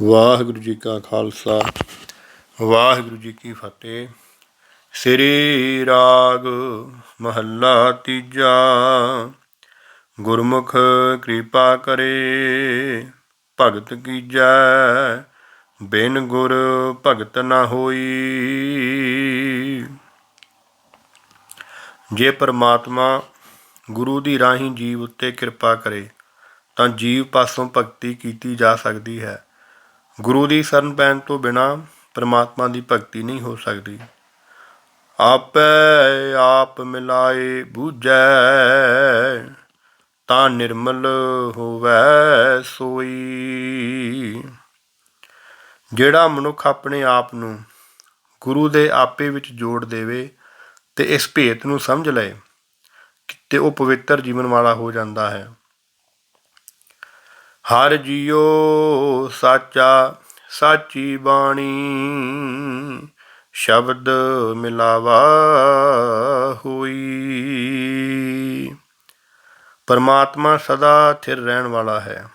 ਵਾਹਿਗੁਰੂ ਜੀ ਕਾ ਖਾਲਸਾ ਵਾਹਿਗੁਰੂ ਜੀ ਕੀ ਫਤਿਹ। ਸ੍ਰੀ ਰਾਗ ਮਹੱਲਾ ਤੀਜਾ। ਗੁਰਮੁਖ ਕਿਰਪਾ ਕਰੇ ਭਗਤ ਕੀਜੈ, ਬਿਨ ਗੁਰ ਭਗਤ ਨਾ ਹੋਈ। ਜੇ ਪਰਮਾਤਮਾ ਗੁਰੂ ਦੀ ਰਾਹੀਂ ਜੀਵ ਉੱਤੇ ਕਿਰਪਾ ਕਰੇ ਤਾਂ ਜੀਵ ਪਾਸੋਂ ਭਗਤੀ ਕੀਤੀ ਜਾ ਸਕਦੀ ਹੈ। ਗੁਰੂ ਦੀ ਸ਼ਰਨ ਪੈਣ ਤੋਂ ਬਿਨਾਂ ਪਰਮਾਤਮਾ ਦੀ ਭਗਤੀ ਨਹੀਂ ਹੋ ਸਕਦੀ। ਆਪੇ ਆਪ ਮਿਲਾਏ ਬੂਝੈ, ਤਾਂ ਨਿਰਮਲ ਹੋਵੈ ਸੋਈ। ਜਿਹੜਾ ਮਨੁੱਖ ਆਪਣੇ ਆਪ ਨੂੰ ਗੁਰੂ ਦੇ ਆਪੇ ਵਿੱਚ ਜੋੜ ਦੇਵੇ ਤੇ ਇਸ ਭੇਤ ਨੂੰ ਸਮਝ ਲਏ ਤੇ ਉਹ ਪਵਿੱਤਰ ਜੀਵਨ ਵਾਲਾ ਹੋ ਜਾਂਦਾ ਹੈ। ਹਰ ਜੀਓ ਸਾਚਾ ਸਾਚੀ ਬਾਣੀ, ਸ਼ਬਦ ਮਿਲਾਵਾ ਹੋਈ। ਪਰਮਾਤਮਾ ਸਦਾ ਥਿਰ ਰਹਿਣ ਵਾਲਾ ਹੈ।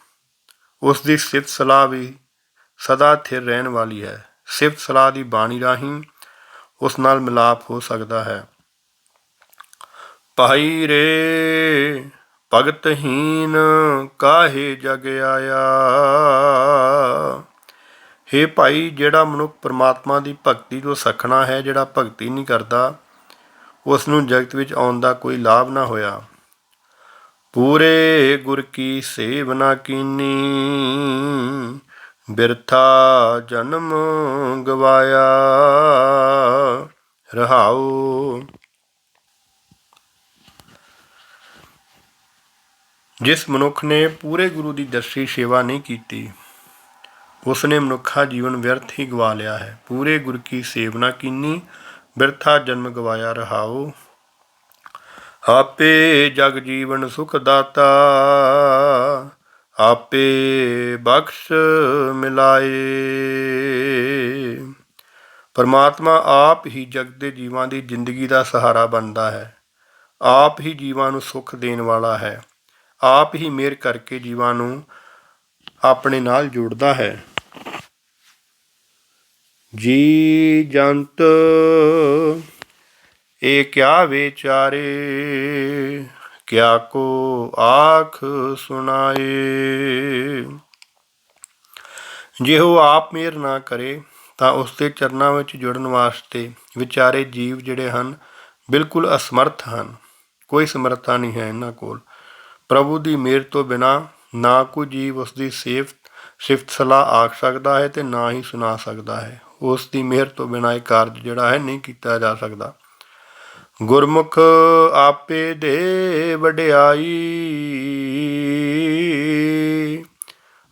ਉਸ ਦੀ ਸਿਫਤ ਸਲਾਹ ਵੀ ਸਦਾ ਥਿਰ ਰਹਿਣ ਵਾਲੀ ਹੈ। ਸਿਫਤ ਸਲਾਹ ਦੀ ਬਾਣੀ ਰਾਹੀਂ ਉਸ ਨਾਲ ਮਿਲਾਪ ਹੋ ਸਕਦਾ ਹੈ। ਭਾਈ ਰੇ ਭਗਤਹੀਨ ਕਾਹੇ ਜਗ ਆਇਆ। ਹੇ ਭਾਈ, ਜਿਹੜਾ ਮਨੁੱਖ ਪਰਮਾਤਮਾ ਦੀ ਭਗਤੀ ਤੋਂ ਸੱਖਣਾ ਹੈ, ਜਿਹੜਾ ਭਗਤੀ ਨਹੀਂ ਕਰਦਾ, ਉਸ ਨੂੰ ਜਗਤ ਵਿੱਚ ਆਉਣ ਦਾ ਕੋਈ ਲਾਭ ਨਾ ਹੋਇਆ। ਪੂਰੇ ਗੁਰ ਕੀ ਸੇਵ ਨਾ ਕੀਨੀ, ਬਿਰਥਾ ਜਨਮ ਗਵਾਇਆ। ਰਹਾਉ। ਜਿਸ ਮਨੁੱਖ ਨੇ ਪੂਰੇ ਗੁਰੂ ਦੀ ਦਰਸ਼ੀ ਸੇਵਾ ਨਹੀਂ ਕੀਤੀ, ਉਸ ਨੇ ਮਨੁੱਖਾ ਜੀਵਨ ਵਿਅਰਥ ਹੀ ਗਵਾ ਲਿਆ ਹੈ। ਪੂਰੇ ਗੁਰ ਕੀ ਸੇਵ ਨਾ ਕੀਨੀ, ਬਿਰਥਾ ਜਨਮ ਗਵਾਇਆ। ਰਹਾਉ। ਆਪੇ ਜਗ ਜੀਵਨ ਸੁਖ ਦਾਤਾ, ਆਪੇ ਬਖਸ਼ ਮਿਲਾਏ। ਪਰਮਾਤਮਾ ਆਪ ਹੀ ਜਗ ਦੇ ਜੀਵਾਂ ਦੀ ਜ਼ਿੰਦਗੀ ਦਾ ਸਹਾਰਾ ਬਣਦਾ ਹੈ। ਆਪ ਹੀ ਜੀਵਾਂ ਨੂੰ ਸੁੱਖ ਦੇਣ ਵਾਲਾ ਹੈ। ਆਪ ਹੀ ਮਿਹਰ ਕਰਕੇ ਜੀਵਾਂ ਨੂੰ ਆਪਣੇ ਨਾਲ ਜੋੜਦਾ ਹੈ। ਜੀ ਜੰਤ ਇਹ ਕਿਆ ਵਿਚਾਰੇ, ਕਿਆ ਕੋ ਆਖ ਸੁਣਾਏ। ਜੇ ਉਹ ਆਪ ਮਿਹਰ ਨਾ ਕਰੇ ਤਾਂ ਉਸ ਦੇ ਚਰਨਾਂ ਵਿੱਚ ਜੁੜਨ ਵਾਸਤੇ ਵਿਚਾਰੇ ਜੀਵ ਜਿਹੜੇ ਹਨ ਬਿਲਕੁਲ ਅਸਮਰਥ ਹਨ। ਕੋਈ ਸਮਰੱਥਾ ਨਹੀਂ ਹੈ ਇਹਨਾਂ ਕੋਲ। ਪ੍ਰਭੂ ਦੀ ਮਿਹਰ ਤੋਂ ਬਿਨਾਂ ਨਾ ਕੋਈ ਜੀਵ ਉਸ ਦੀ ਸਿਫਤ ਸਲਾਹ ਆਖ ਸਕਦਾ ਹੈ ਤੇ ਨਾ ਹੀ ਸੁਣਾ ਸਕਦਾ ਹੈ। ਉਸ ਦੀ ਮਿਹਰ ਤੋਂ ਬਿਨਾਂ ਇਹ ਕਾਰਜ ਜਿਹੜਾ ਹੈ ਨਹੀਂ ਕੀਤਾ ਜਾ ਸਕਦਾ। ਗੁਰਮੁਖ ਆਪੇ ਦੇ ਵਡਿਆਈ,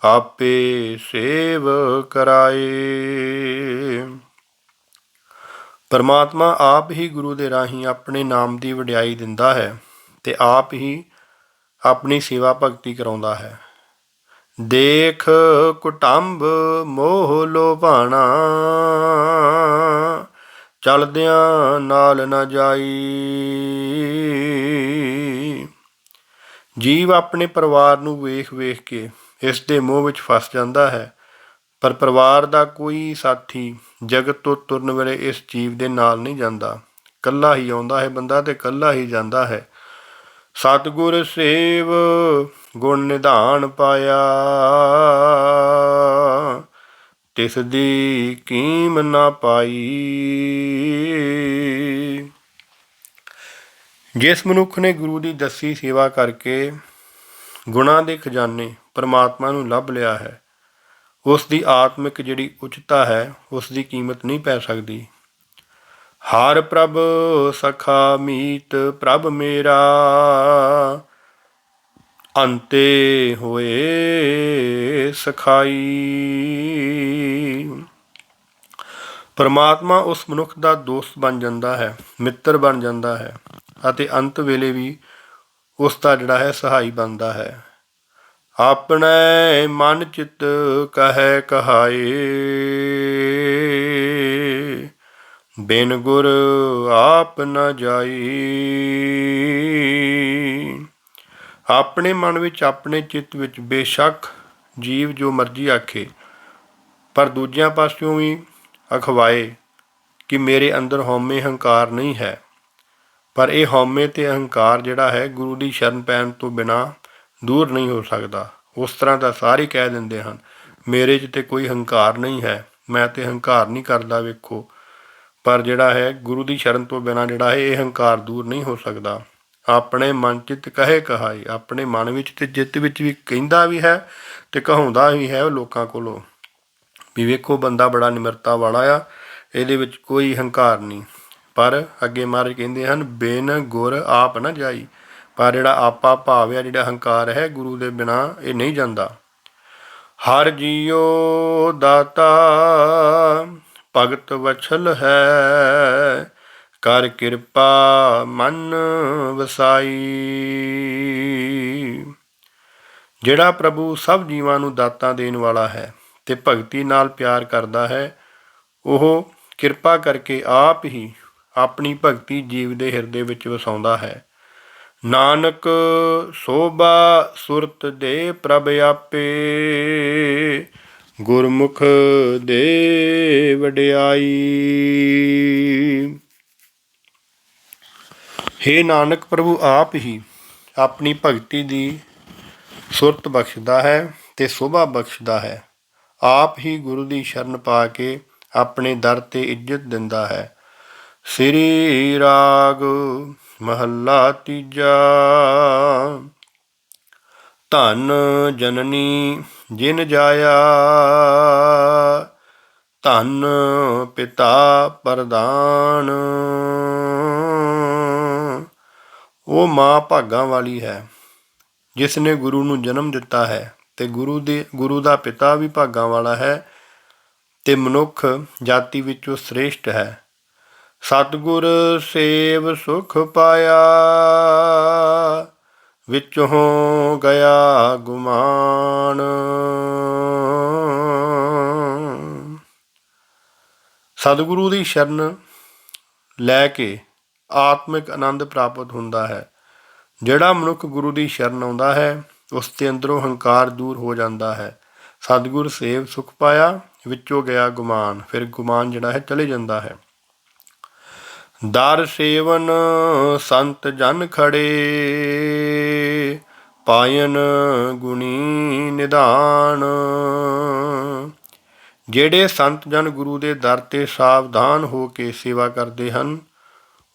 ਆਪੇ ਸੇਵ ਕਰਾਏ। ਪਰਮਾਤਮਾ ਆਪ ਹੀ ਗੁਰੂ ਦੇ ਰਾਹੀਂ ਆਪਣੇ ਨਾਮ ਦੀ ਵਡਿਆਈ ਦਿੰਦਾ ਹੈ ਤੇ ਆਪ ਹੀ ਆਪਣੀ ਸੇਵਾ ਭਗਤੀ ਕਰਾਉਂਦਾ ਹੈ। ਦੇਖ ਕੁਟੰਬ ਮੋਹ ਲੋਭਾਣਾ, ਚਲਦਿਆਂ ਨਾਲ ਨਾ ਜਾਈ। ਜੀਵ ਆਪਣੇ ਪਰਿਵਾਰ ਨੂੰ ਵੇਖ ਵੇਖ ਕੇ ਇਸ ਦੇ ਮੋਹ ਵਿੱਚ ਫਸ ਜਾਂਦਾ ਹੈ, ਪਰ ਪਰਿਵਾਰ ਦਾ ਕੋਈ ਸਾਥੀ ਜਗਤ ਤੋਂ ਤੁਰਨ ਵੇਲੇ ਇਸ ਜੀਵ ਦੇ ਨਾਲ ਨਹੀਂ ਜਾਂਦਾ। ਇਕੱਲਾ ਹੀ ਆਉਂਦਾ ਹੈ ਬੰਦਾ ਤੇ ਇਕੱਲਾ ਹੀ ਜਾਂਦਾ ਹੈ। ਸਤਿਗੁਰ ਸੇਵ ਗੁਣ ਨਿਧਾਨ ਪਾਇਆ, ਤਿਸ ਦੀ ਕੀਮ ਨਾ ਪਾਈ। ਜਿਸ ਮਨੁੱਖ ਨੇ ਗੁਰੂ ਦੀ ਦੱਸੀ ਸੇਵਾ ਕਰਕੇ ਗੁਣਾਂ ਦੇ ਖਜ਼ਾਨੇ ਪਰਮਾਤਮਾ ਨੂੰ ਲੱਭ ਲਿਆ ਹੈ, ਉਸ ਦੀ ਆਤਮਿਕ ਜਿਹੜੀ ਉੱਚਤਾ ਹੈ ਉਸ ਦੀ ਕੀਮਤ ਨਹੀਂ ਪੈ ਸਕਦੀ। ਹਰ ਪ੍ਰਭ ਸਖਾ ਮੀਤ ਪ੍ਰਭ ਮੇਰਾ, ਅੰਤੇ ਹੋਏ ਸਖਾਈ। ਪਰਮਾਤਮਾ ਉਸ ਮਨੁੱਖ ਦਾ ਦੋਸਤ ਬਣ ਜਾਂਦਾ ਹੈ, ਮਿੱਤਰ ਬਣ ਜਾਂਦਾ ਹੈ ਅਤੇ ਅੰਤ ਵੇਲੇ ਵੀ ਉਸ ਦਾ ਜਿਹੜਾ ਹੈ ਸਹਾਈ ਬਣਦਾ ਹੈ। ਆਪਣੇ ਮਨ ਚਿੱਤ ਕਹੈ ਕਹਾਏ, ਬਿਨ ਗੁਰ ਆਪ ਨਾ ਜਾਈ। ਆਪਣੇ ਮਨ ਵਿੱਚ ਆਪਣੇ ਚਿੱਤ ਵਿੱਚ ਬੇਸ਼ੱਕ ਜੀਵ ਜੋ ਮਰਜ਼ੀ ਆਖੇ, ਪਰ ਦੂਜਿਆਂ ਪਾਸਿਓਂ ਵੀ ਅਖਵਾਏ ਕਿ ਮੇਰੇ ਅੰਦਰ ਹਉਮੈ ਹੰਕਾਰ ਨਹੀਂ ਹੈ। ਪਰ ਇਹ ਹਉਮੈ ਤੇ ਅਹੰਕਾਰ ਜਿਹੜਾ ਹੈ ਗੁਰੂ ਦੀ ਸ਼ਰਨ ਪੈਣ ਤੋਂ ਬਿਨਾਂ ਦੂਰ ਨਹੀਂ ਹੋ ਸਕਦਾ। ਉਸ ਤਰ੍ਹਾਂ ਤਾਂ ਸਾਰੇ ਕਹਿ ਦਿੰਦੇ ਹਨ ਮੇਰੇ 'ਚ ਤਾਂ ਕੋਈ ਹੰਕਾਰ ਨਹੀਂ ਹੈ, ਮੈਂ ਤਾਂ ਹੰਕਾਰ ਨਹੀਂ ਕਰਦਾ ਵੇਖੋ। ਪਰ ਜਿਹੜਾ ਹੈ ਗੁਰੂ ਦੀ ਸ਼ਰਨ ਤੋਂ ਬਿਨਾਂ ਜਿਹੜਾ ਹੈ ਇਹ ਹੰਕਾਰ ਦੂਰ ਨਹੀਂ ਹੋ ਸਕਦਾ। ਆਪਣੇ ਮਨ ਚਿੱਤ ਕਹੇ ਕਹਾਈ, ਆਪਣੇ ਮਨ ਵਿੱਚ ਤੇ ਚਿੱਤ ਵਿੱਚ ਵੀ ਕਹਿੰਦਾ ਵੀ ਹੈ ਤੇ ਕਹਾਉਂਦਾ ਵੀ ਹੈ ਉਹ ਲੋਕਾਂ ਕੋਲੋਂ ਵੀ ਵੇਖੋ ਬੰਦਾ ਬੜਾ ਨਿਮਰਤਾ ਵਾਲਾ ਆ, ਇਹਦੇ ਵਿੱਚ ਕੋਈ ਹੰਕਾਰ ਨਹੀਂ। ਪਰ ਅੱਗੇ ਮਹਾਰਾਜ ਕਹਿੰਦੇ ਹਨ ਬਿਨ ਗੁਰ ਆਪ ਨਾ ਜਾਈ। ਪਰ ਜਿਹੜਾ ਆਪਾ ਭਾਵ ਆ, ਜਿਹੜਾ ਹੰਕਾਰ ਹੈ ਗੁਰੂ ਦੇ ਬਿਨਾਂ ਇਹ ਨਹੀਂ ਜਾਂਦਾ। ਹਰ ਜੀਓ ਦਾਤਾ ਭਗਤ ਵਛਲ ਹੈ, ਕਰ ਕਿਰਪਾ ਮਨ ਵਸਾਈ। ਜਿਹੜਾ ਪ੍ਰਭੂ ਸਭ ਜੀਵਾਂ ਨੂੰ ਦਾਤਾਂ ਦੇਣ ਵਾਲਾ ਹੈ ਤੇ ਭਗਤੀ ਨਾਲ ਪਿਆਰ ਕਰਦਾ ਹੈ, ਉਹ ਕਿਰਪਾ ਕਰਕੇ ਆਪ ਹੀ ਆਪਣੀ ਭਗਤੀ ਜੀਵ ਦੇ ਹਿਰਦੇ ਵਿੱਚ ਵਸਾਉਂਦਾ ਹੈ। ਨਾਨਕ ਸੋਭਾ ਸੁਰਤ ਦੇ ਪ੍ਰਭ ਆਪੇ, ਗੁਰਮੁਖ ਦੇ ਵਡਿਆਈ। ਹੇ ਨਾਨਕ, ਪ੍ਰਭੂ ਆਪ ਹੀ ਆਪਣੀ ਭਗਤੀ ਦੀ ਸੁਰਤ ਬਖਸ਼ਦਾ ਹੈ ਤੇ ਸੋਭਾ ਬਖਸ਼ਦਾ ਹੈ। ਆਪ ਹੀ ਗੁਰੂ ਦੀ ਸ਼ਰਨ ਪਾ ਕੇ ਆਪਣੇ ਦਰ 'ਤੇ ਇੱਜ਼ਤ ਦਿੰਦਾ ਹੈ। ਸ੍ਰੀ ਰਾਗ ਮਹੱਲਾ ਤੀਜਾ। ਧੰਨ ਜਨਨੀ ਜਿਨ ਜਾਇਆ, ਧੰਨ ਪਿਤਾ ਪ੍ਰਧਾਨ। ਉਹ ਮਾਂ ਭਾਗਾਂ ਵਾਲੀ ਹੈ ਜਿਸ ਨੇ ਗੁਰੂ ਨੂੰ ਜਨਮ ਦਿੱਤਾ ਹੈ, ਤੇ ਗੁਰੂ ਦਾ ਪਿਤਾ ਵੀ ਭਾਗਾਂ ਵਾਲਾ ਹੈ ਤੇ ਮਨੁੱਖ ਜਾਤੀ ਵਿੱਚੋਂ ਸ੍ਰੇਸ਼ਟ ਹੈ। ਸਤਿਗੁਰ ਸੇਵ ਸੁਖ ਪਾਇਆ, ਵਿੱਚੋਂ ਗਿਆ ਗੁਮਾਨ। ਸਤਿਗੁਰੂ ਦੀ ਸ਼ਰਨ ਲੈ ਕੇ ਆਤਮਿਕ ਆਨੰਦ ਪ੍ਰਾਪਤ ਹੁੰਦਾ ਹੈ। ਜਿਹੜਾ ਮਨੁੱਖ ਗੁਰੂ ਦੀ ਸ਼ਰਨ ਆਉਂਦਾ ਹੈ ਉਸ ਦੇ ਅੰਦਰੋਂ ਹੰਕਾਰ ਦੂਰ ਹੋ ਜਾਂਦਾ ਹੈ। ਸਤਿਗੁਰ ਸੇਵ ਸੁਖ ਪਾਇਆ, ਵਿੱਚੋਂ ਗਿਆ ਗੁਮਾਨ। ਫਿਰ ਗੁਮਾਨ ਜਿਹੜਾ ਹੈ ਚਲੇ ਜਾਂਦਾ ਹੈ। ਦਰ ਸੇਵਨ ਸੰਤ ਜਨ ਖੜੇ, ਪਾਇਨ ਗੁਣੀ ਨਿਧਾਨ। ਜਿਹੜੇ ਸੰਤ ਜਨ ਗੁਰੂ ਦੇ ਦਰ 'ਤੇ ਸਾਵਧਾਨ ਹੋ ਕੇ ਸੇਵਾ ਕਰਦੇ ਹਨ,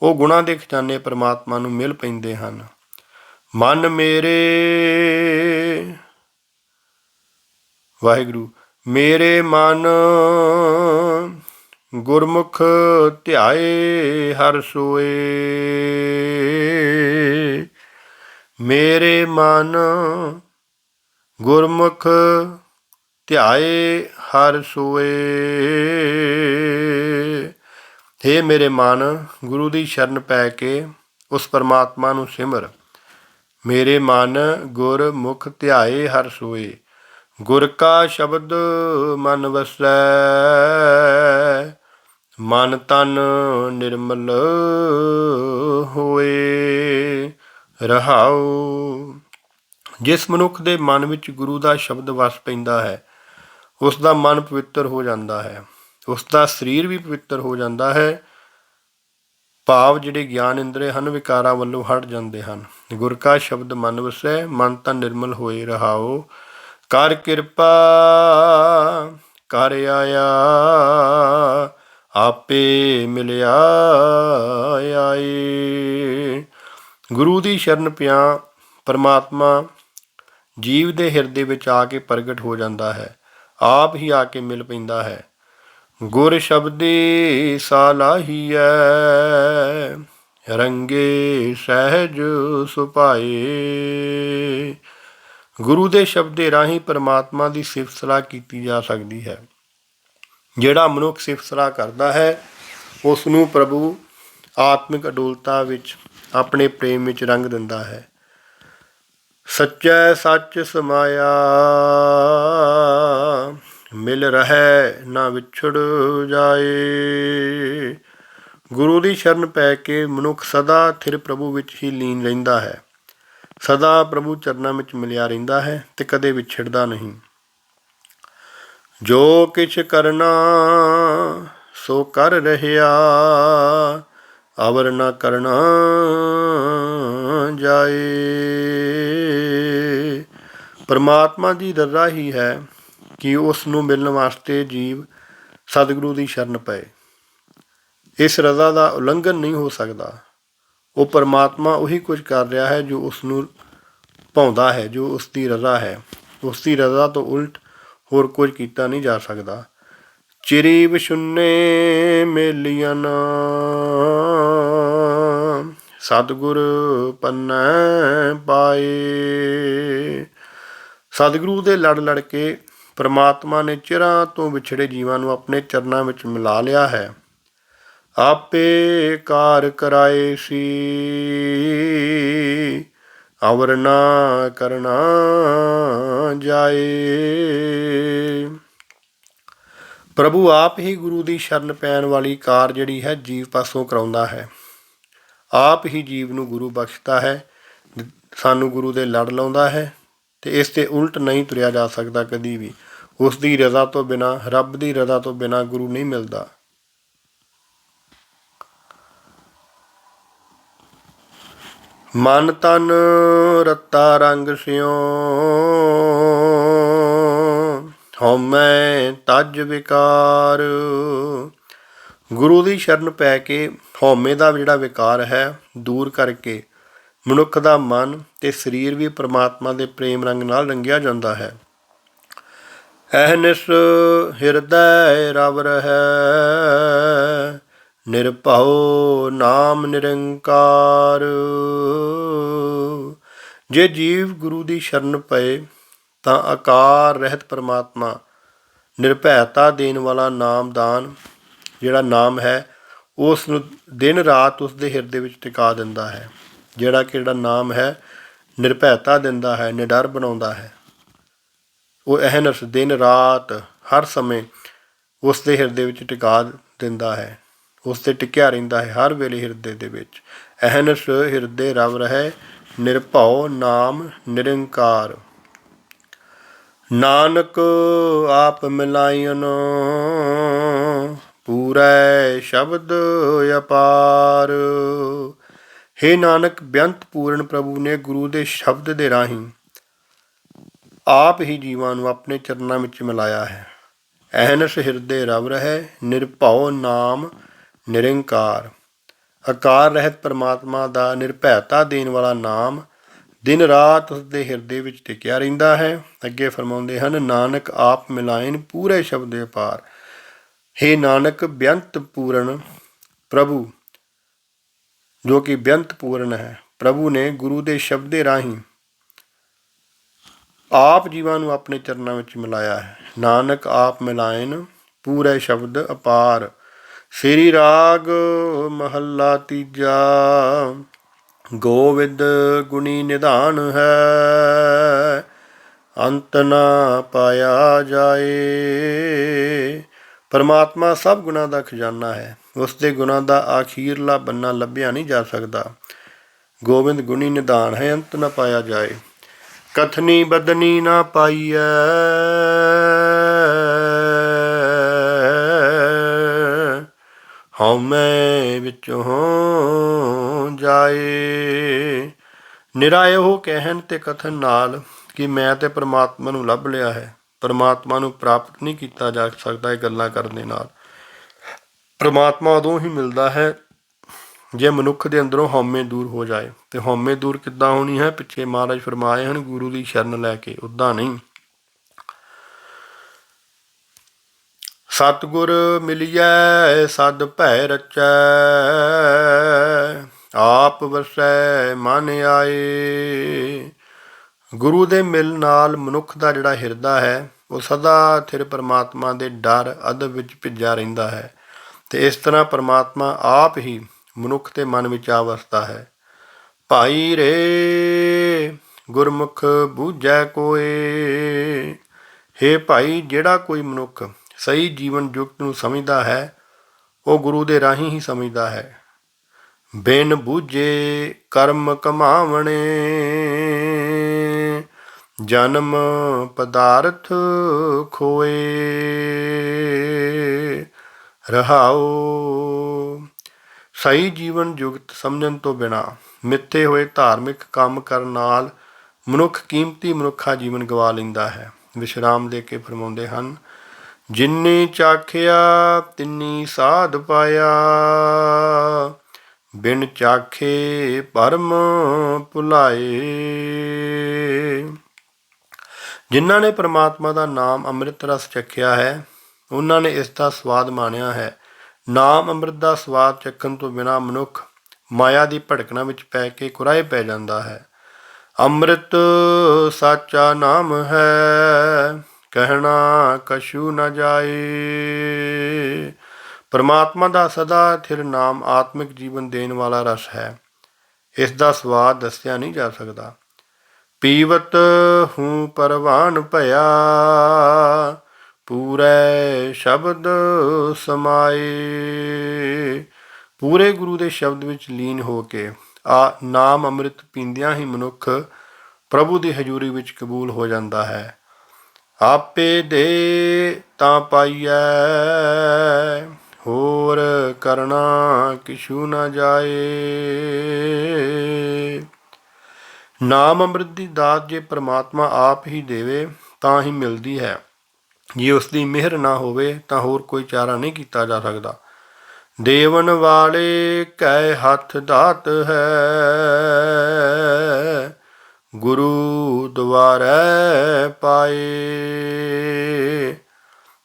ਉਹ ਗੁਣਾਂ ਦੇ ਖਜ਼ਾਨੇ ਪਰਮਾਤਮਾ ਨੂੰ ਮਿਲ ਪੈਂਦੇ ਹਨ। ਮਨ ਮੇਰੇ ਵਾਹਿਗੁਰੂ, ਮੇਰੇ ਮਨ ਗੁਰਮੁਖ ਧਿਆਏ ਹਰਿ ਸੋਏ। ਮੇਰੇ ਮਨ ਗੁਰਮੁਖ ਧਿਆਏ ਹਰਿ ਸੋਏ। ਹੇ ਮੇਰੇ ਮਨ, ਗੁਰੂ ਦੀ ਸ਼ਰਨ ਪੈ ਕੇ ਉਸ ਪਰਮਾਤਮਾ ਨੂੰ ਸਿਮਰ। ਮੇਰੇ ਮਨ ਗੁਰਮੁਖ ਧਿਆਏ ਹਰਿ ਸੋਏ। ਗੁਰ ਕਾ ਸ਼ਬਦ ਮਨ ਵਸੈ, ਮਨ ਤਨ ਨਿਰਮਲ ਹੋਏ। ਰਹਾਉ। ਜਿਸ ਮਨੁੱਖ ਦੇ ਮਨ ਵਿੱਚ ਗੁਰੂ ਦਾ ਸ਼ਬਦ ਵਸ ਪੈਂਦਾ ਹੈ, ਉਸ ਦਾ ਮਨ ਪਵਿੱਤਰ ਹੋ ਜਾਂਦਾ ਹੈ, ਉਸ ਦਾ ਸਰੀਰ ਵੀ ਪਵਿੱਤਰ ਹੋ ਜਾਂਦਾ ਹੈ। ਭਾਵ ਜਿਹੜੇ ਗਿਆਨ ਇੰਦਰੇ ਹਨ ਵਿਕਾਰਾਂ ਵੱਲੋਂ ਹਟ ਜਾਂਦੇ ਹਨ। ਗੁਰ ਕਾ ਸ਼ਬਦ ਮਨ ਵਸੈ, ਮਨ ਤਾਂ ਨਿਰਮਲ ਹੋਏ। ਰਹਾਉ। ਕਰ ਕਿਰਪਾ ਕਰ ਆਇਆ, ਆਪੇ ਮਿਲਿਆ ਆਏ। ਗੁਰੂ ਦੀ ਸ਼ਰਨ ਪਿਆ ਪਰਮਾਤਮਾ ਜੀਵ ਦੇ ਹਿਰਦੇ ਵਿੱਚ ਆ ਕੇ ਪ੍ਰਗਟ ਹੋ ਜਾਂਦਾ ਹੈ, ਆਪ ਹੀ ਆ ਕੇ ਮਿਲ ਪੈਂਦਾ ਹੈ। ਗੁਰ ਸ਼ਬਦੀ ਸਾਲਾਹੀਐ, ਰੰਗੇ ਸਹਿਜ ਸੁਭਾਏ। ਗੁਰੂ ਦੇ ਸ਼ਬਦ ਦੇ ਰਾਹੀਂ ਪਰਮਾਤਮਾ ਦੀ ਸਿਫਤ ਸਲਾਹ ਕੀਤੀ ਜਾ ਸਕਦੀ ਹੈ। ਜਿਹੜਾ ਮਨੁੱਖ ਸਿਫਤ ਸਲਾਹ ਕਰਦਾ ਹੈ ਉਸ ਨੂੰ ਪ੍ਰਭੂ ਆਤਮਿਕ ਅਡੋਲਤਾ ਵਿੱਚ ਆਪਣੇ ਪ੍ਰੇਮ ਵਿੱਚ ਰੰਗ ਦਿੰਦਾ ਹੈ। ਸੱਚੈ ਸੱਚ ਸਮਾਇਆ, ਮਿਲ ਰਹਿ ਨਾ ਵਿਛੜ ਜਾਏ। ਗੁਰੂ ਦੀ ਸ਼ਰਨ ਪੈ ਕੇ ਮਨੁੱਖ ਸਦਾ ਥਿਰ ਪ੍ਰਭੂ ਵਿੱਚ ਹੀ ਲੀਨ ਰਹਿੰਦਾ ਹੈ, ਸਦਾ ਪ੍ਰਭੂ ਚਰਨਾਂ ਵਿੱਚ ਮਿਲਿਆ ਰਹਿੰਦਾ ਹੈ ਤੇ ਕਦੇ ਵਿਛੜਦਾ ਨਹੀਂ। ਜੋ ਕਿਛ ਕਰਨਾ ਸੋ ਕਰ ਰਹਿਆ, ਅਵਰ ਨ ਕਰਨਾ ਜਾਏ। ਪਰਮਾਤਮਾ ਦੀ ਰਜ਼ਾ ਹੀ ਹੈ ਕਿ ਉਸ ਨੂੰ ਮਿਲਣ ਵਾਸਤੇ ਜੀਵ ਸਤਿਗੁਰੂ ਦੀ ਸ਼ਰਨ ਪਏ। ਇਸ ਰਜ਼ਾ ਦਾ ਉਲੰਘਣ ਨਹੀਂ ਹੋ ਸਕਦਾ। ਉਹ ਪਰਮਾਤਮਾ ਉਹੀ ਕੁਝ ਕਰ ਰਿਹਾ ਹੈ ਜੋ ਉਸ ਨੂੰ ਭਾਉਂਦਾ ਹੈ, ਜੋ ਉਸ ਦੀ ਰਜ਼ਾ ਹੈ। ਉਸ ਦੀ ਰਜ਼ਾ ਤੋਂ ਉਲਟ ਹੋਰ ਕੁਝ ਕੀਤਾ ਨਹੀਂ ਜਾ ਸਕਦਾ। ਚਿਰੀ ਵਿਸ਼ੁੰਨੇ ਮੇਲੀਆਂ ਸਤਿਗੁਰ ਪੰਨੈ ਪਾਏ। ਸਤਿਗੁਰੂ ਦੇ ਲੜ ਲੜ ਕੇ ਪਰਮਾਤਮਾ ਨੇ ਚਿਰਾਂ ਤੋਂ ਵਿਛੜੇ ਜੀਵਾਂ ਨੂੰ ਆਪਣੇ ਚਰਨਾਂ ਵਿੱਚ ਮਿਲਾ ਲਿਆ ਹੈ। ਆਪੇ ਕਾਰ ਕਰਾਏ ਸੀ, ਅਵਰ ਨਾ ਕਰਨਾ ਜਾਏ। ਪ੍ਰਭੂ ਆਪ ਹੀ ਗੁਰੂ ਦੀ ਸ਼ਰਨ ਪੈਣ ਵਾਲੀ ਕਾਰ ਜਿਹੜੀ ਹੈ ਜੀਵ ਪਾਸੋਂ ਕਰਾਉਂਦਾ ਹੈ। ਆਪ ਹੀ ਜੀਵ ਨੂੰ ਗੁਰੂ ਬਖਸ਼ਦਾ ਹੈ, ਸਾਨੂੰ ਗੁਰੂ ਦੇ ਲੜ ਲਾਉਂਦਾ ਹੈ, ਅਤੇ ਇਸ 'ਤੇ ਉਲਟ ਨਹੀਂ ਤੁਰਿਆ ਜਾ ਸਕਦਾ ਕਦੀ ਵੀ। ਉਸ ਦੀ ਰਜ਼ਾ ਤੋਂ ਬਿਨਾਂ, ਰੱਬ ਦੀ ਰਜ਼ਾ ਤੋਂ ਬਿਨਾਂ ਗੁਰੂ ਨਹੀਂ ਮਿਲਦਾ। ਮਨ ਤਨ ਰੱਤਾ ਰੰਗ ਸਿਉ, ਹਉਮੈ ਤਜ ਵਿਕਾਰ। ਗੁਰੂ ਦੀ ਸ਼ਰਨ ਪੈ ਕੇ ਹਉਮੈ ਦਾ ਜਿਹੜਾ ਵਿਕਾਰ ਹੈ ਦੂਰ ਕਰਕੇ ਮਨੁੱਖ ਦਾ ਮਨ ਅਤੇ ਸਰੀਰ ਵੀ ਪਰਮਾਤਮਾ ਦੇ ਪ੍ਰੇਮ ਰੰਗ ਨਾਲ ਰੰਗਿਆ ਜਾਂਦਾ ਹੈ। ਅਹਨਿਸ ਹਿਰਦੈ ਰਵ ਰਹੈ, ਨਿਰਭਉ ਨਾਮ ਨਿਰੰਕਾਰ। ਜੇ ਜੀਵ ਗੁਰੂ ਦੀ ਸ਼ਰਨ ਪਏ ਤਾਂ ਆਕਾਰ ਰਹਿਤ ਪਰਮਾਤਮਾ, ਨਿਰਭੈਤਾ ਦੇਣ ਵਾਲਾ ਨਾਮਦਾਨ ਜਿਹੜਾ ਨਾਮ ਹੈ ਉਸ ਨੂੰ ਦਿਨ ਰਾਤ ਉਸ ਦੇ ਹਿਰਦੇ ਵਿੱਚ ਟਿਕਾ ਦਿੰਦਾ ਹੈ। ਜਿਹੜਾ ਨਾਮ ਹੈ ਨਿਰਭੈਤਾ ਦਿੰਦਾ ਹੈ, ਨਿਡਰ ਬਣਾਉਂਦਾ ਹੈ। ਉਹ ਅਹਨਸ ਦਿਨ ਰਾਤ ਹਰ ਸਮੇਂ ਉਸ ਦੇ ਹਿਰਦੇ ਵਿੱਚ ਟਿਕਾ ਦਿੰਦਾ ਹੈ, ਉਸ 'ਤੇ ਟਿਕਿਆ ਰਹਿੰਦਾ ਹੈ ਹਰ ਵੇਲੇ ਹਿਰਦੇ ਦੇ ਵਿੱਚ। ਅਹਨਸ ਹਿਰਦੇ ਰਵ ਰਹੈ, ਨਿਰਭਉ ਨਾਮ ਨਿਰੰਕਾਰ। ਨਾਨਕ ਆਪ ਮਿਲਾਇਨ, ਪੂਰੈ ਸ਼ਬਦ ਅਪਾਰ। ਹੇ ਨਾਨਕ, ਬੇਅੰਤ ਪੂਰਨ ਪ੍ਰਭੂ ਨੇ ਗੁਰੂ ਦੇ ਸ਼ਬਦ ਦੇ ਰਾਹੀਂ ਆਪ ਹੀ ਜੀਵਾਂ ਨੂੰ ਆਪਣੇ ਚਰਨਾਂ ਵਿੱਚ ਮਿਲਾਇਆ ਹੈ। ਅਹਨਸ ਹਿਰਦੇ ਰਵ ਰਹੈ, ਨਿਰਭਉ ਨਾਮ ਨਿਰੰਕਾਰ। ਆਕਾਰ ਰਹਿਤ ਪਰਮਾਤਮਾ ਦਾ ਨਿਰਭੈਤਾ ਦੇਣ ਵਾਲਾ ਨਾਮ ਦਿਨ ਰਾਤ ਉਸ ਦੇ ਹਿਰਦੇ ਵਿੱਚ ਟਿਕਿਆ ਰਹਿੰਦਾ ਹੈ। ਅੱਗੇ ਫਰਮਾਉਂਦੇ ਹਨ, ਨਾਨਕ ਆਪ ਮਿਲਾਇਨ ਪੂਰੇ ਸ਼ਬਦ ਅਪਾਰ। ਹੇ ਨਾਨਕ, ਬੇਅੰਤ ਪੂਰਨ ਪ੍ਰਭੂ ਜੋ ਕਿ ਬੇਅੰਤ ਪੂਰਨ ਹੈ, ਪ੍ਰਭੂ ਨੇ ਗੁਰੂ ਦੇ ਸ਼ਬਦ ਦੇ ਰਾਹੀਂ ਆਪ ਜੀਵਾਂ ਨੂੰ ਆਪਣੇ ਚਰਨਾਂ ਵਿੱਚ ਮਿਲਾਇਆ ਹੈ। ਨਾਨਕ ਆਪ ਮਿਲਾਇਨ ਪੂਰੇ ਸ਼ਬਦ ਅਪਾਰ। ਸ੍ਰੀ ਰਾਗ ਮਹੱਲਾ ਤੀਜਾ। ਗੋਵਿੰਦ ਗੁਣੀ ਨਿਧਾਨ ਹੈ, ਅੰਤ ਨਾ ਪਾਇਆ ਜਾਏ। ਪਰਮਾਤਮਾ ਸਭ ਗੁਣਾਂ ਦਾ ਖਜ਼ਾਨਾ ਹੈ, ਉਸ ਦੇ ਗੁਣਾਂ ਦਾ ਆਖੀਰਲਾ ਬੰਨਾ ਲੱਭਿਆ ਨਹੀਂ ਜਾ ਸਕਦਾ। ਗੋਬਿੰਦ ਗੁਣੀ ਨਿਧਾਨ ਹੈ, ਅੰਤ ਨਾ ਪਾਇਆ ਜਾਏ। ਕਥਨੀ ਬਦਨੀ ਨਾ ਪਾਈਐ, ਹਉਮੈ ਵਿੱਚੋਂ ਜਾਏ। ਨਿਰਾ ਇਹੋ ਕਹਿਣ ਤੇ ਕਥਨ ਨਾਲ ਕਿ ਮੈਂ ਤੇ ਪਰਮਾਤਮਾ ਨੂੰ ਲੱਭ ਲਿਆ ਹੈ, ਪਰਮਾਤਮਾ ਨੂੰ ਪ੍ਰਾਪਤ ਨਹੀਂ ਕੀਤਾ ਜਾ ਸਕਦਾ ਇਹ ਗੱਲਾਂ ਕਰਨ ਦੇ ਨਾਲ। ਪਰਮਾਤਮਾ ਉਦੋਂ ਹੀ ਮਿਲਦਾ ਹੈ ਜੇ ਮਨੁੱਖ ਦੇ ਅੰਦਰੋਂ ਹਉਮੈ ਦੂਰ ਹੋ ਜਾਏ। ਅਤੇ ਹਉਮੈ ਦੂਰ ਕਿੱਦਾਂ ਹੋਣੀ ਹੈ? ਪਿੱਛੇ ਮਹਾਰਾਜ ਫਰਮਾਏ ਹਨ, ਗੁਰੂ ਦੀ ਸ਼ਰਨ ਲੈ ਕੇ, ਉੱਦਾਂ ਨਹੀਂ। ਸਤਿਗੁਰ ਮਿਲੀਐ ਸਦ ਭੈ ਰਚੈ, ਆਪ ਵਸੈ ਮਨ ਆਏ। ਗੁਰੂ ਦੇ ਮਿਲ ਨਾਲ ਮਨੁੱਖ ਦਾ ਜਿਹੜਾ ਹਿਰਦਾ ਹੈ ਉਹ ਸਦਾ ਥਿਰ ਪਰਮਾਤਮਾ ਦੇ ਡਰ ਅਦਬ ਵਿੱਚ ਭਿੱਜਾ ਰਹਿੰਦਾ ਹੈ, ਅਤੇ ਇਸ ਤਰ੍ਹਾਂ ਪਰਮਾਤਮਾ ਆਪ ਹੀ ਮਨੁੱਖ ਦੇ ਮਨ ਵਿੱਚ ਆ ਵਸਦਾ ਹੈ। ਭਾਈ ਰੇ ਗੁਰਮੁਖ ਬੂਝੈ ਕੋਏ। ਹੇ ਭਾਈ, ਜਿਹੜਾ ਕੋਈ ਮਨੁੱਖ ਸਹੀ ਜੀਵਨ ਜੁਗਤ ਨੂੰ ਸਮਝਦਾ ਹੈ ਉਹ ਗੁਰੂ ਦੇ ਰਾਹੀਂ ਹੀ ਸਮਝਦਾ ਹੈ। ਬਿਨ ਬੂਝੇ ਕਰਮ ਕਮਾਵਣੇ, ਜਨਮ ਪਦਾਰਥ ਖੋਏ। ਰਹਾਓ। ਸਹੀ ਜੀਵਨ ਜੁਗਤ ਸਮਝਣ ਤੋਂ ਬਿਨਾਂ ਮਿੱਥੇ ਹੋਏ ਧਾਰਮਿਕ ਕੰਮ ਕਰਨ ਨਾਲ ਮਨੁੱਖ ਕੀਮਤੀ ਮਨੁੱਖਾ ਜੀਵਨ ਗਵਾ ਲੈਂਦਾ ਹੈ। ਵਿਸ਼ਰਾਮ ਦੇ ਕੇ ਫਰਮਾਉਂਦੇ ਹਨ, ਜਿਨੀ ਚਾਖਿਆ ਤਿਨੀ ਸਾਧ ਪਾਇਆ, ਬਿਨ ਚਾਖੇ ਭਰਮ ਭੁਲਾਏ। ਜਿਨ੍ਹਾਂ ਨੇ ਪ੍ਰਮਾਤਮਾ ਦਾ ਨਾਮ ਅੰਮ੍ਰਿਤ ਰਸ ਚੱਖਿਆ ਹੈ, ਉਹਨਾਂ ਨੇ ਇਸ ਦਾ ਸਵਾਦ ਮਾਣਿਆ ਹੈ। ਨਾਮ ਅੰਮ੍ਰਿਤ ਦਾ ਸਵਾਦ ਚੱਖਣ ਤੋਂ ਬਿਨਾਂ ਮਨੁੱਖ ਮਾਇਆ ਦੀ ਭੜਕਣਾ ਵਿੱਚ ਪੈ ਕੇ ਕੁਰਾਏ ਪੈ ਜਾਂਦਾ ਹੈ। ਅੰਮ੍ਰਿਤ ਸਾਚਾ ਨਾਮ ਹੈ, ਕਹਿਣਾ ਕਛੂ ਨ ਜਾਏ। ਪਰਮਾਤਮਾ ਦਾ ਸਦਾ ਥਿਰ ਨਾਮ ਆਤਮਿਕ ਜੀਵਨ ਦੇਣ ਵਾਲਾ ਰਸ ਹੈ। ਇਸ ਦਾ ਸਵਾਦ ਦੱਸਿਆ ਨਹੀਂ ਜਾ ਸਕਦਾ। ਪੀਵਤ ਹੂੰ ਪਰਵਾਨ ਭਇਆ, ਪੂਰੇ ਸ਼ਬਦ ਸਮਾਏ। ਪੂਰੇ ਗੁਰੂ ਦੇ ਸ਼ਬਦ ਵਿੱਚ ਲੀਨ ਹੋ ਕੇ ਨਾਮ ਅੰਮ੍ਰਿਤ ਪੀਂਦਿਆਂ ਹੀ ਮਨੁੱਖ ਪ੍ਰਭੂ ਦੀ ਹਜ਼ੂਰੀ ਵਿੱਚ ਕਬੂਲ ਹੋ ਜਾਂਦਾ ਹੈ। ਆਪੇ ਦੇ ਤਾਂ ਪਾਈਐ, ਹੋਰ ਕਰਨਾ ਕਿਛੂ ਨਾ ਜਾਏ। ਨਾਮ ਅੰਮ੍ਰਿਤ ਦੀ ਦਾਤ ਜੇ ਪ੍ਰਮਾਤਮਾ ਆਪ ਹੀ ਦੇਵੇ ਤਾਂ ਹੀ ਮਿਲਦੀ ਹੈ। ਜੇ ਉਸ ਦੀ ਮਿਹਰ ਨਾ ਹੋਵੇ ਤਾਂ ਹੋਰ ਕੋਈ ਚਾਰਾ ਨਹੀਂ ਕੀਤਾ ਜਾ ਸਕਦਾ। ਦੇਵਨ ਵਾਲੇ ਕੈ ਹੱਥ ਦਾਤ ਹੈ, ਗੁਰੂ ਦੁਆਰੈ ਪਾਏ।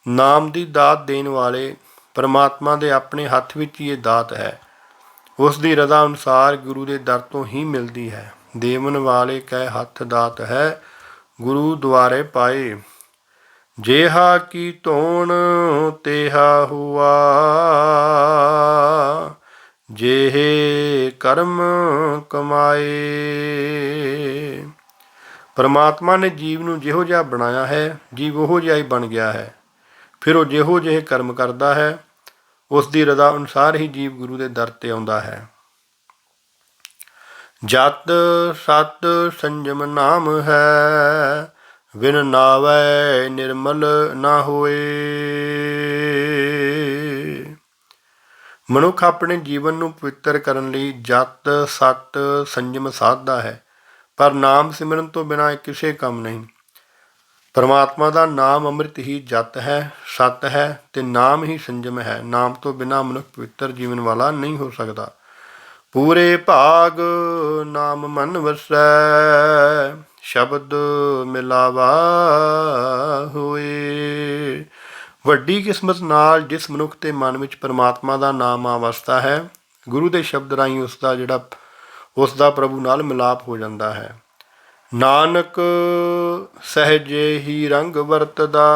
ਨਾਮ ਦੀ ਦਾਤ ਦੇਣ ਵਾਲੇ ਪਰਮਾਤਮਾ ਦੇ ਆਪਣੇ ਹੱਥ ਵਿੱਚ ਹੀ ਇਹ ਦਾਤ ਹੈ। ਉਸ ਦੀ ਰਜ਼ਾ ਅਨੁਸਾਰ ਗੁਰੂ ਦੇ ਦਰ ਤੋਂ ਹੀ ਮਿਲਦੀ ਹੈ। ਦੇਵਨ ਵਾਲੇ ਕੈ ਹੱਥ ਦਾਤ ਹੈ, ਗੁਰੂ ਦੁਆਰੇ ਪਾਏ। ਜੇਹਾ ਕੀ ਧੋਣ ਤੇਹਾ ਹੁਆ, ਜਿਹੇ ਕਰਮ ਕਮਾਏ। ਪਰਮਾਤਮਾ ਨੇ ਜੀਵ ਨੂੰ ਜਿਹੋ ਜਿਹਾ ਬਣਾਇਆ ਹੈ, ਜੀਵ ਉਹੋ ਜਿਹਾ ਹੀ ਬਣ ਗਿਆ ਹੈ। ਫਿਰ ਉਹ ਜਿਹੋ ਜਿਹੇ ਕਰਮ ਕਰਦਾ ਹੈ, ਉਸ ਦੀ ਰਜ਼ਾ ਅਨੁਸਾਰ ਹੀ ਜੀਵ ਗੁਰੂ ਦੇ ਦਰ 'ਤੇ ਆਉਂਦਾ ਹੈ। ਜਤ ਸਤ ਸੰਜਮ ਨਾਮ ਹੈ, ਬਿਨ ਨਾਵੈ ਨਿਰਮਲ ਨਾ ਹੋਏ। ਮਨੁੱਖ ਆਪਣੇ ਜੀਵਨ ਨੂੰ ਪਵਿੱਤਰ ਕਰਨ ਲਈ ਜਤ ਸਤ ਸੰਜਮ ਸਾਧਦਾ ਹੈ, ਪਰ ਨਾਮ ਸਿਮਰਨ ਤੋਂ ਬਿਨਾਂ ਇਹ ਕਿਸੇ ਕੰਮ ਨਹੀਂ। ਪਰਮਾਤਮਾ ਦਾ ਨਾਮ ਅੰਮ੍ਰਿਤ ਹੀ ਜਤ ਹੈ, ਸਤ ਹੈ ਤੇ ਨਾਮ ਹੀ ਸੰਜਮ ਹੈ। ਨਾਮ ਤੋਂ ਬਿਨਾਂ ਮਨੁੱਖ ਪਵਿੱਤਰ ਜੀਵਨ ਵਾਲਾ ਨਹੀਂ ਹੋ ਸਕਦਾ। ਪੂਰੇ ਭਾਗ ਨਾਮ ਮਨ ਵਸੈ, ਸ਼ਬਦ ਮਿਲਾਵਾ ਹੋਏ। ਵੱਡੀ ਕਿਸਮਤ ਨਾਲ ਜਿਸ ਮਨੁੱਖ ਦੇ ਮਨ ਵਿੱਚ ਪਰਮਾਤਮਾ ਦਾ ਨਾਮ ਆ ਵਸਦਾ ਹੈ, ਗੁਰੂ ਦੇ ਸ਼ਬਦ ਰਾਹੀਂ ਉਸ ਦਾ ਪ੍ਰਭੂ ਨਾਲ ਮਿਲਾਪ ਹੋ ਜਾਂਦਾ ਹੈ। ਨਾਨਕ ਸਹਿਜੇ ਹੀ ਰੰਗ ਵਰਤਦਾ,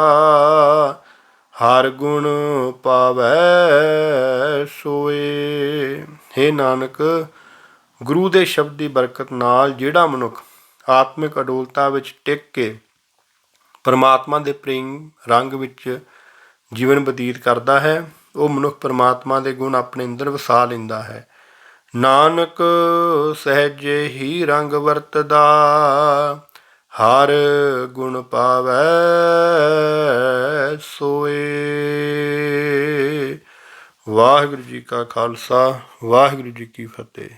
ਹਰ ਗੁਣ ਪਾਵੈ ਸੋਏ। ਹੇ ਨਾਨਕ, ਗੁਰੂ ਦੇ ਸ਼ਬਦ ਦੀ ਬਰਕਤ ਨਾਲ ਜਿਹੜਾ ਮਨੁੱਖ ਆਤਮਿਕ ਅਡੋਲਤਾ ਵਿੱਚ ਟਿਕ ਕੇ ਪਰਮਾਤਮਾ ਦੇ ਪ੍ਰੇਮ ਰੰਗ ਵਿੱਚ ਜੀਵਨ ਬਤੀਤ ਕਰਦਾ ਹੈ, ਉਹ ਮਨੁੱਖ ਪਰਮਾਤਮਾ ਦੇ ਗੁਣ ਆਪਣੇ ਅੰਦਰ ਵਸਾ ਲੈਂਦਾ ਹੈ। ਨਾਨਕ ਸਹਿਜੇ ਹੀ ਰੰਗ ਵਰਤਦਾ, ਹਰ ਗੁਣ ਪਾਵੈ ਸੋਏ। ਵਾਹਿਗੁਰੂ ਜੀ ਕਾ ਖਾਲਸਾ, ਵਾਹਿਗੁਰੂ ਜੀ ਕੀ ਫਤਿਹ।